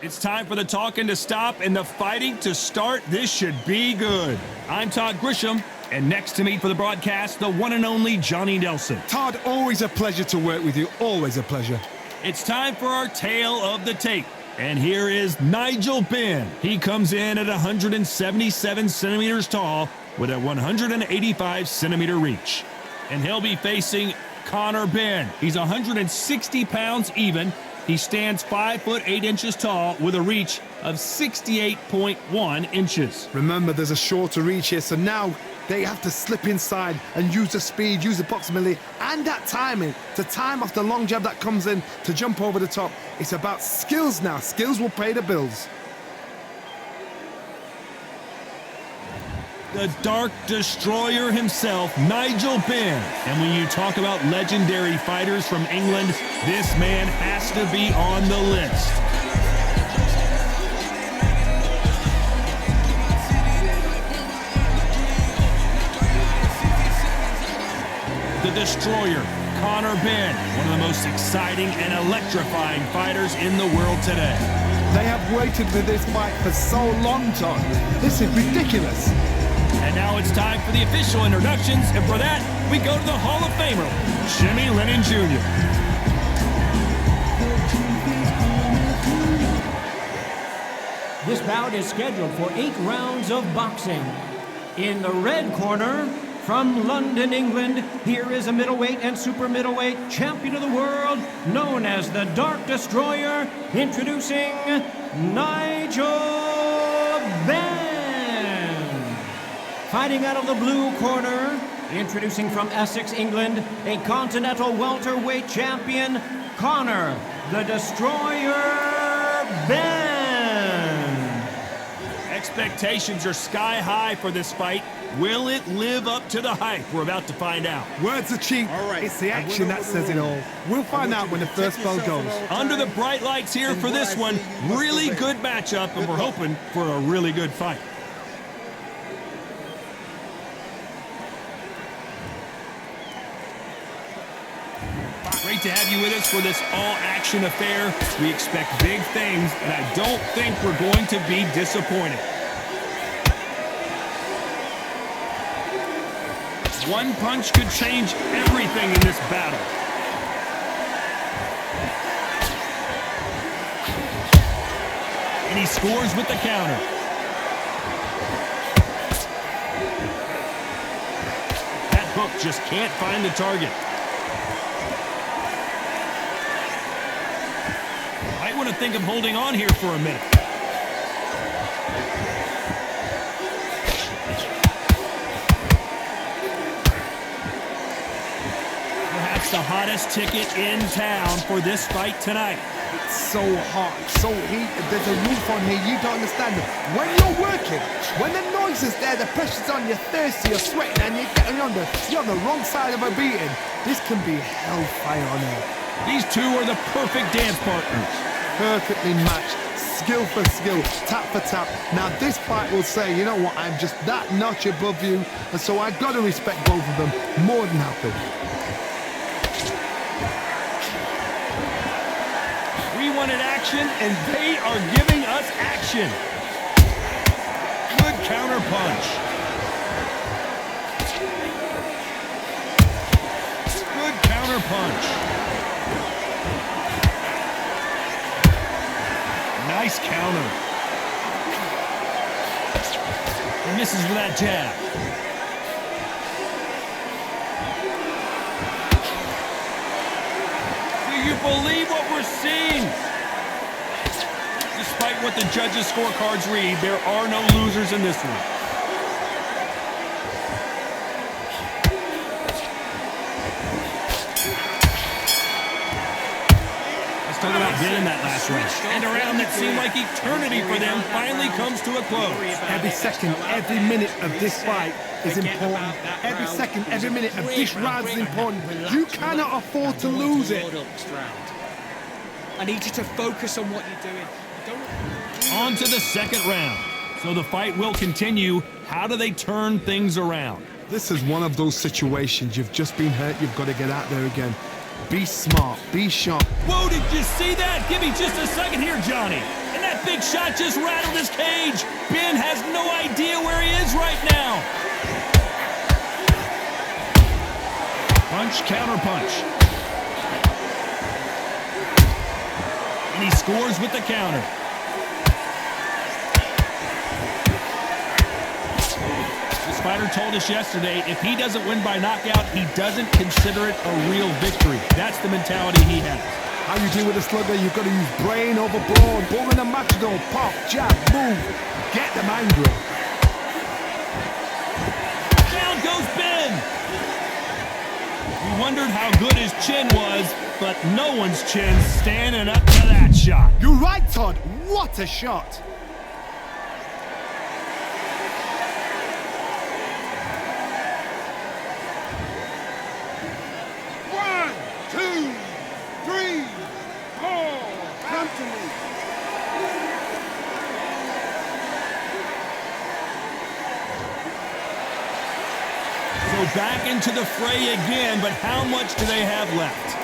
It's time for the talking to stop and the fighting to start. This should be good. I'm Todd Grisham, and next to me for the broadcast, the one and only Johnny Nelson. Todd, always a pleasure to work with you. Always a pleasure. It's time for our tale of the tape. And here is Nigel Benn. He comes in at 177 centimeters tall with a 185 centimeter reach. And he'll be facing Conor Benn. He's 160 pounds even. He stands 5 foot 8 inches tall with a reach of 68.1 inches. Remember, there's a shorter reach here, so now they have to slip inside and use the speed, use the proximity, and that timing to time off the long jab that comes in to jump over the top. It's about skills now. Skills will pay the bills. The Dark Destroyer himself, Nigel Benn. And when you talk about legendary fighters from England, this man has to be on the list. The Destroyer, Conor Benn, one of the most exciting and electrifying fighters in the world today. They have waited for this fight for so long, Todd. This is ridiculous. And now it's time for the official introductions, and for that, we go to the Hall of Famer, Jimmy Lennon Jr. This bout is scheduled for 8 rounds of boxing. In the red corner, from London, England, here is a middleweight and super middleweight champion of the world, known as the Dark Destroyer, introducing Nigel Benn. Fighting out of the blue corner, introducing from Essex, England, a continental welterweight champion, Conor the Destroyer Benn. Expectations are sky high for this fight. Will it live up to the hype? We're about to find out. Words are cheap. It's the action that says it all. We'll find out when the first bell goes. Under the bright lights here for this one, really good matchup, and we're hoping for a really good fight. Great to have you with us for this all-action affair. We expect big things, and I don't think we're going to be disappointed. One punch could change everything in this battle. And he scores with the counter. That hook just can't find the target. Might want to think of holding on here for a minute. Perhaps the hottest ticket in town for this fight tonight. It's so hot, so heated. There's a roof on here. You don't understand it. When you're working, when the noise is there, the pressure's on, you're thirsty, you're sweating, and you're on the wrong side of a beating. This can be hellfire on air. These two are the perfect dance partners. Perfectly matched, skill for skill, tap for tap. Now this fight will say, you know what, I'm just that notch above you, and so I've got to respect both of them more than happy. We wanted action, and they are giving us action. Good counter punch. Good counter punch. Nice counter. And misses with that jab. Do you believe what we're seeing? Despite what the judges' scorecards read, there are no losers in this one. Talk about getting that last round. And a round that seemed like eternity for them finally comes to a close. Every second, every minute of this fight is important. Every second, every minute of this round is important. You cannot afford to lose it. I need you to focus on what you're doing. On to the second round. So the fight will continue. How do they turn things around? This is one of those situations. You've just been hurt. You've got to get out there again. Be smart. Be sharp. Whoa, did you see that? Give me just a second here, Johnny. And that big shot just rattled his cage. Ben has no idea where he is right now. Punch, counter punch. And he scores with the counter. This fighter told us yesterday, if he doesn't win by knockout, he doesn't consider it a real victory. That's the mentality he has. How you deal with a slugger, you've got to use brain over brawn. Ball in a matador, pop, jab, move. Get them angry. Down goes Ben. We wondered how good his chin was, but no one's chin's standing up to that shot. You're right, Todd. What a shot. Back into the fray again, but how much do they have left?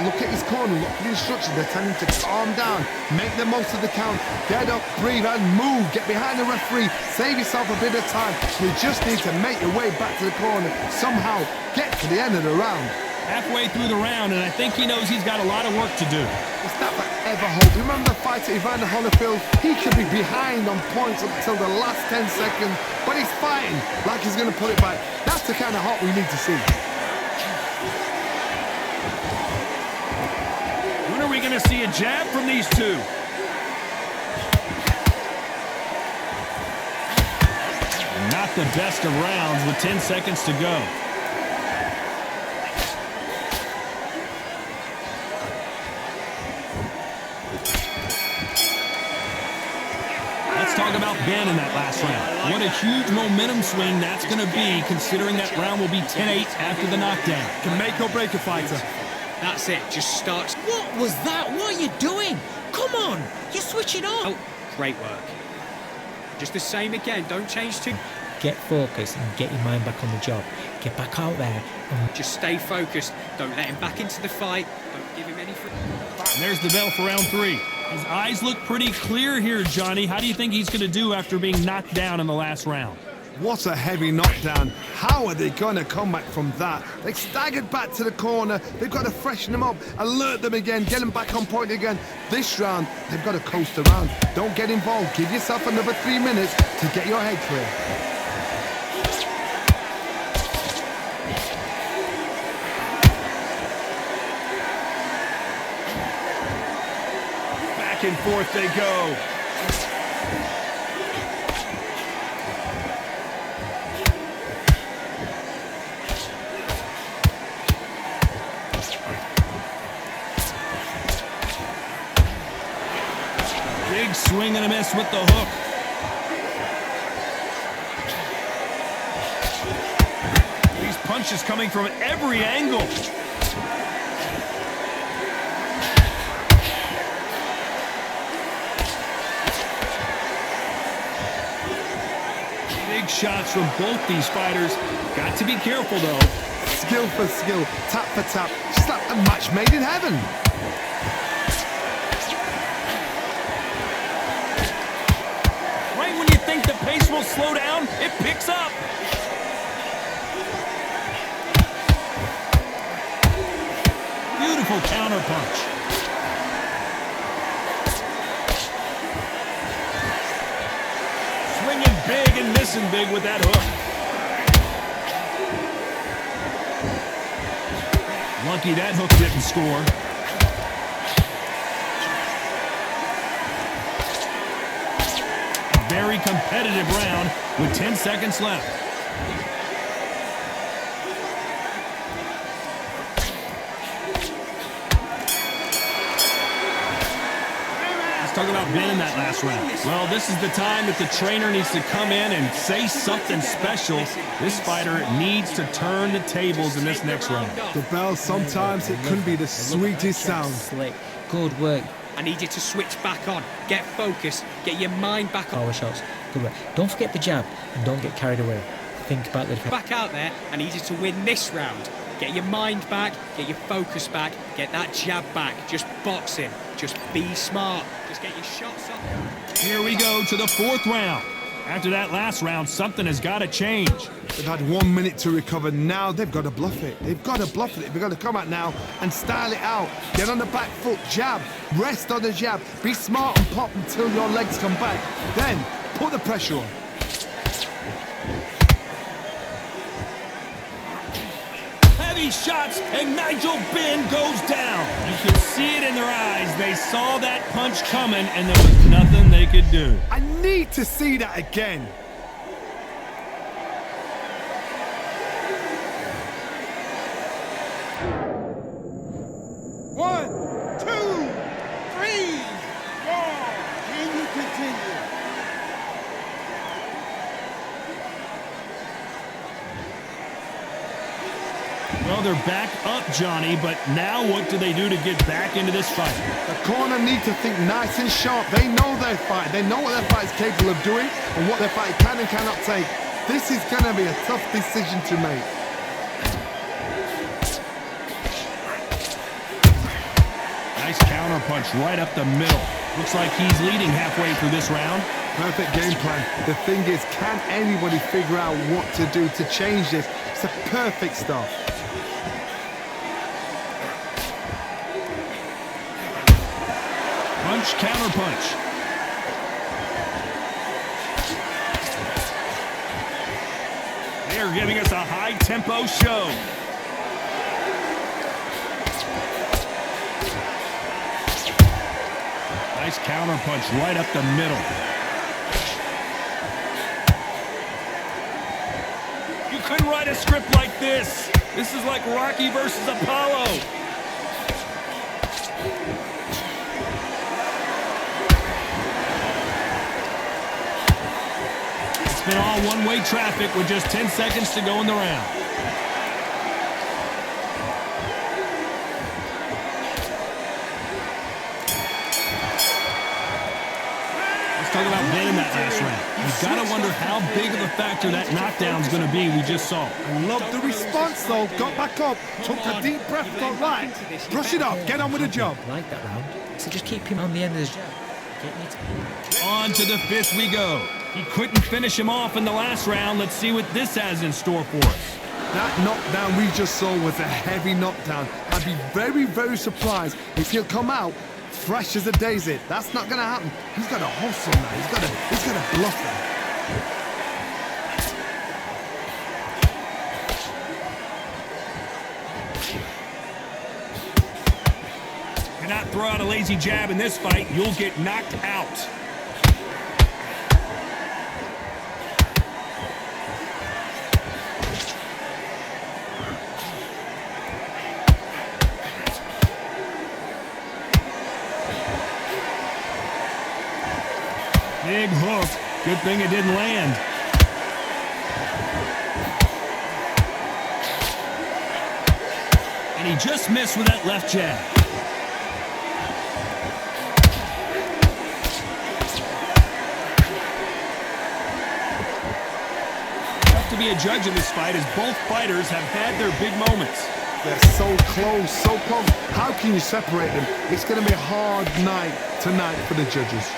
Look at his corner, look at the instructions. They're telling him to calm down, make the most of the count, get up, breathe, and move. Get behind the referee, save yourself a bit of time. You just need to make your way back to the corner, somehow get to the end of the round. Halfway through the round, and I think he knows he's got a lot of work to do. It's not forever hope. Remember the fight at Evander Holyfield? He could be behind on points up until the last 10 seconds, but he's fighting like he's going to put it back. That's the kind of heart we need to see. When are we going to see a jab from these two? Not the best of rounds with 10 seconds to go. Talk about Ben in that last round. What a huge momentum swing that's going to be, considering that round will be 10-8 after the knockdown. Can make or break a fighter. That's it, just starts. What was that? What are you doing? Come on, you're switching on. Oh, great work. Just the same again, don't change too. Get focused and get your mind back on the job. Get back out there. Just stay focused. Don't let him back into the fight. Don't give him any free. And there's the bell for round 3. His eyes look pretty clear here, Johnny. How do you think he's going to do after being knocked down in the last round? What a heavy knockdown. How are they going to come back from that? They staggered back to the corner. They've got to freshen them up, alert them again, get them back on point again. This round, they've got to coast around. Don't get involved. Give yourself another 3 minutes to get your head clear. Back and forth they go. Big swing and a miss with the hook. These punches coming from every angle. Big shots from both these fighters. Got to be careful though. Skill for skill, tap for tap. Just like a match made in heaven. Right when you think the pace will slow down, it picks up. Beautiful counter punch. Swinging big and missing big with that hook. Lucky that hook didn't score. Very competitive round with 10 seconds left. Let's talk about Ben in that last round. Well, this is the time that the trainer needs to come in and say something special. This fighter needs to turn the tables in this next round. The bell, sometimes it can be the sweetest sound. Slick. Good work. I need you to switch back on. Get focused. Get your mind back on. Power shots. Good work. Don't forget the jab and don't get carried away. Think about the defense. Back out there. I need you to win this round. Get your mind back, get your focus back, get that jab back. Just box him. Just be smart. Just get your shots up. Here we go to the fourth round. After that last round, something has got to change. They've had 1 minute to recover. Now they've got to bluff it. They've got to bluff it. They've got to come out now and style it out. Get on the back foot, jab, rest on the jab. Be smart and pop until your legs come back. Then put the pressure on. Heavy shots, and Nigel Benn goes down. You can see it in their eyes. They saw that punch coming, and there was nothing they could do. I need to see that again. One, two, three, four. Can you continue? Well, they're back up, Johnny, but now what do they do to get back into this fight? The corner need to think nice and sharp. They know their fight. They know what their fight is capable of doing and what their fight can and cannot take. This is going to be a tough decision to make. Nice counter punch right up the middle. Looks like he's leading halfway through this round. Perfect game plan. The thing is, can anybody figure out what to do to change this? It's a perfect start. Punch, counter punch. They're giving us a high-tempo show. Nice counter punch right up the middle. You couldn't write a script like this. This is like Rocky versus Apollo. It's been all one-way traffic with just 10 seconds to go in the round. Talk about Benn in that last round. You've got to wonder how big of a factor that knockdown's going to be we just saw. I love the response, though. Got back up, took a deep breath, got right. Brush it off, get on with the job. Like that round. So just keep him on the end of his jab. On to the fifth we go. He couldn't finish him off in the last round. Let's see what this has in store for us. That knockdown we just saw was a heavy knockdown. I'd be very, very surprised if he'll come out fresh as a daisy. That's not going to happen. He's got to hustle now. He's got to bluff him. Cannot throw out a lazy jab in this fight. You'll get knocked out. Big hook. Good thing it didn't land. And he just missed with that left jab. Tough to be a judge in this fight as both fighters have had their big moments. They're so close, so close. How can you separate them? It's going to be a hard night tonight for the judges.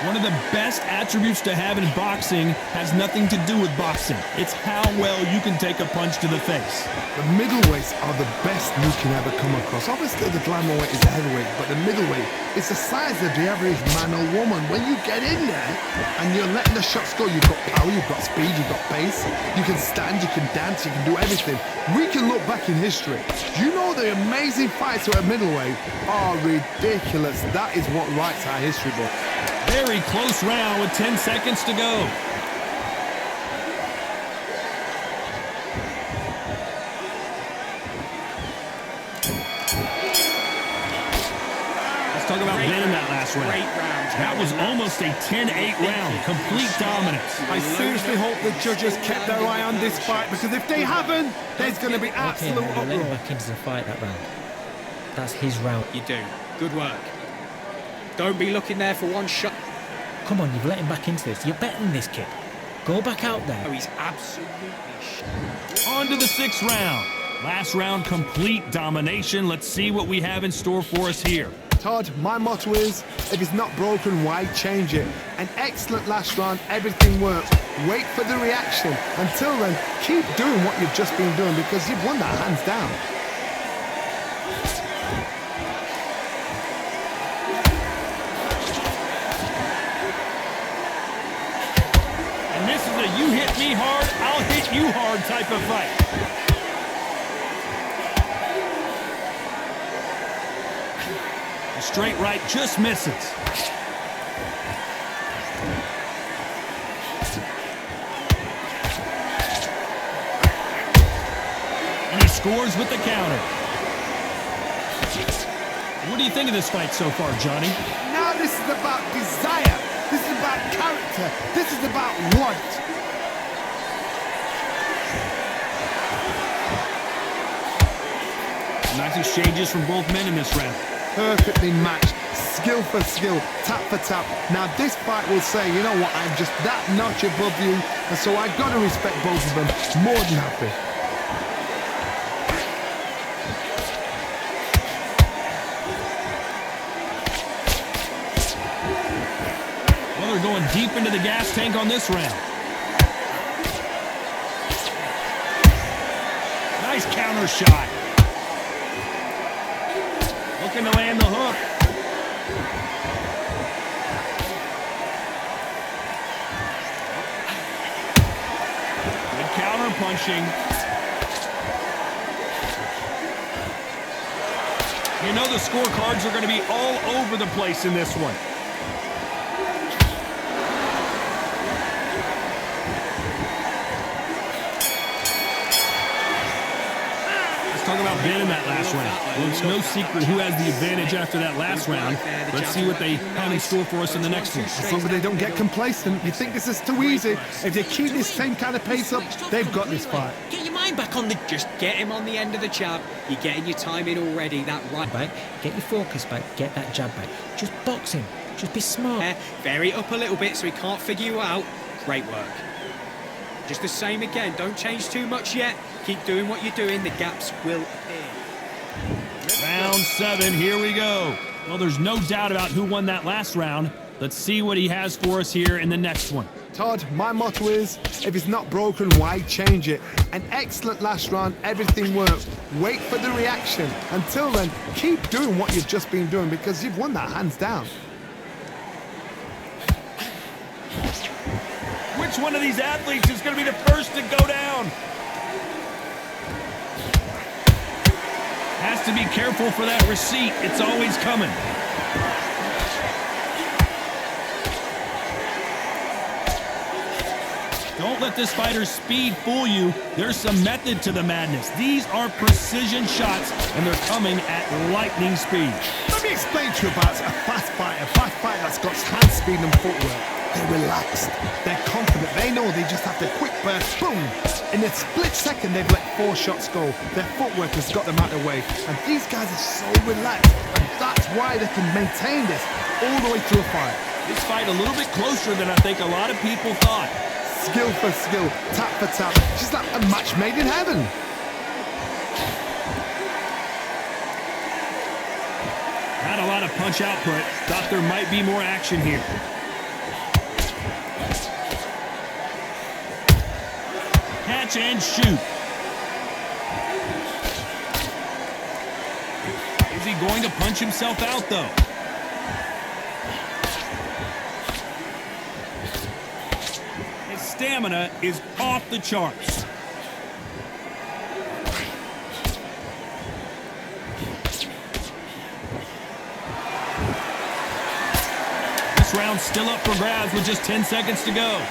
One of the best attributes to have in boxing has nothing to do with boxing. It's how well you can take a punch to the face. The middleweights are the best you can ever come across. Obviously, the glamour weight is the heavyweight, but the middleweight is the size of the average man or woman. When you get in there and you're letting the shots go, you've got power, you've got speed, you've got pace. You can stand, you can dance, you can do everything. We can look back in history. You know the amazing fights at middleweight are ridiculous. That is what writes our history book. Very close round with 10 seconds to go. Let's talk about Benn in that last round. Great round. That was almost a 10-8 round. Complete dominance. I seriously hope the judges kept their eye on this fight, because if they haven't, there's going to be absolute Okay, let him uproar. back into the fight that round. That's his round. You do. Good work. Don't be looking there for one shot. Come on, you've let him back into this. You're better than this kid. Go back out there. Oh, he's absolutely On to the 6th round. Last round, complete domination. Let's see what we have in store for us here. Todd, my motto is, if it's not broken, why change it? An excellent last round, everything works. Wait for the reaction. Until then, keep doing what you've just been doing because you've won that hands down. And this is a you hit me hard, I'll hit you hard type of fight. The straight right just misses. And he scores with the counter. What do you think of this fight so far, Johnny? Now this is about desire. This is about character. This is about want. Nice exchanges from both men in this round. Perfectly matched, skill for skill, tap for tap. Now this fight will say, you know what, I'm just that notch above you, and so I gotta respect both of them more than happy. Well, they're going deep into the gas tank on this round. Nice counter shot. Looking to land the hook. Good counter punching. You know the scorecards are going to be all over the place in this one. Talk about winning that last round. Well, it's no secret who has the advantage after that last round. Let's see what they have in store for us in the next one. As long as they don't get complacent, you think this is too easy. If they keep this same kind of pace up, they've got this fight. Get your mind back on the... just get him on the end of the jab. You're getting your time in already. That right back. Get your focus back. Get that jab back. Just box him. Just be smart. Vary it up a little bit so he can't figure you out. Great work. Just the same again. Don't change too much yet. Keep doing what you're doing. The gaps will appear. Round 7, here we go. Well, there's no doubt about who won that last round. Let's see what he has for us here in the next one. Todd, my motto is, if it's not broken, why change it? An excellent last round, everything works. Wait for the reaction. Until then, keep doing what you've just been doing because you've won that hands down. Which one of these athletes is going to be the first to go down? Has to be careful for that receipt. It's always coming. Don't let this fighter's speed fool you. There's some method to the madness. These are precision shots, and they're coming at lightning speed. Let me explain to you about a fast fighter that's got hand speed and footwork. They're relaxed, they're confident, they know they just have to quick burst, boom! In a split second, they've let 4 shots go. Their footwork has got them out of the way. And these guys are so relaxed, and that's why they can maintain this all the way through a fight. This fight a little bit closer than I think a lot of people thought. Skill for skill, tap for tap, just like a match made in heaven. Not a lot of punch output. Thought there might be more action here. Catch and shoot. Is he going to punch himself out, though? His stamina is off the charts. This round's still up for grabs with just 10 seconds to go.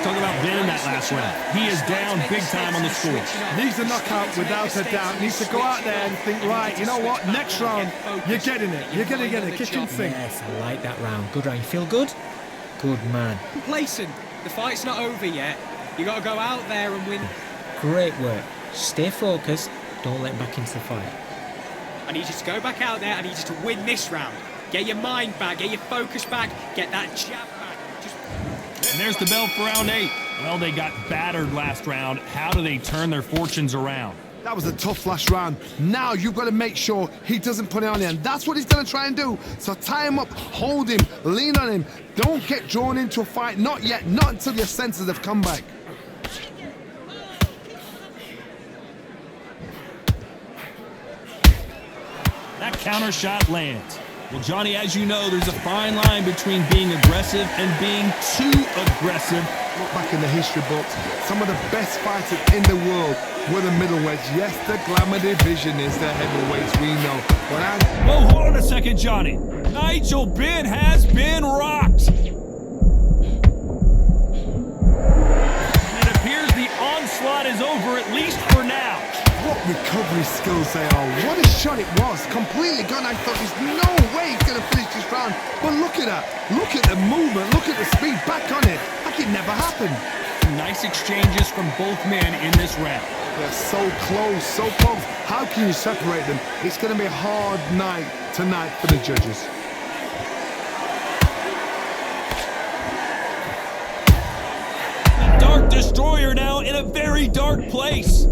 Talk about winning that last round. He is down big time on the score. Needs a knockout without a doubt. Needs to go out there and think, right, you know what, next round, you're getting it. You're going to get it. Kitchen sink. Yes, I like that round. Good round. You feel good? Good man. Complacent. The fight's not over yet. You got to go out there and win. Great work. Stay focused. Don't let him back into the fight. I need you to go back out there. I need you to win this round. Get your mind back, get your focus back, get that jab back. And there's the bell for round 8. Well, they got battered last round. How do they turn their fortunes around? That was a tough last round. Now you've got to make sure he doesn't put it on you, and that's what he's going to try and do. So tie him up, hold him, lean on him. Don't get drawn into a fight. Not yet, not until your senses have come back. That counter shot lands. Well, Johnny, as you know, there's a fine line between being aggressive and being too aggressive. Look back in the history books, some of the best fighters in the world were the middleweights. Yes, the glamour division is the heavyweights, we know. But whoa, hold on a second, Johnny. Nigel Benn has been rocked. It appears the onslaught is over, at least for now. What recovery skills they are. What a shot it was. Completely gone. I thought there's no way he's going to finish this round. But look at that. Look at the movement. Look at the speed. Back on it. Like it never happened. Nice exchanges from both men in this round. They're so close, so close. How can you separate them? It's going to be a hard night tonight for the judges. The Dark Destroyer now in a very dark place.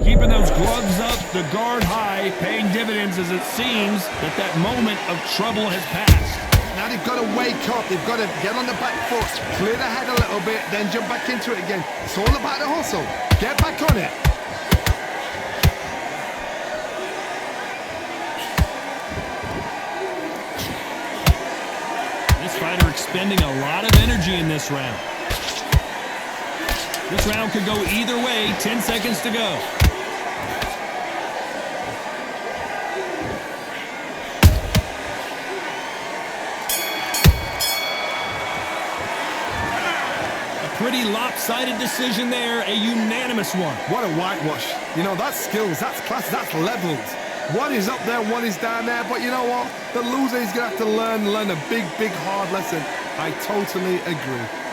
Keeping those gloves up, the guard high, paying dividends as it seems that moment of trouble has passed. Now they've got to wake up, they've got to get on the back foot, clear the head a little bit, then jump back into it again. It's all about the hustle. Get back on it. This fighter expending a lot of energy in this round. This round could go either way, 10 seconds to go. Pretty lopsided decision there, a unanimous one. What a whitewash. You know, that's skills, that's class, that's levels. One is up there, one is down there, but you know what? The loser is going to have to learn a big, hard lesson. I totally agree.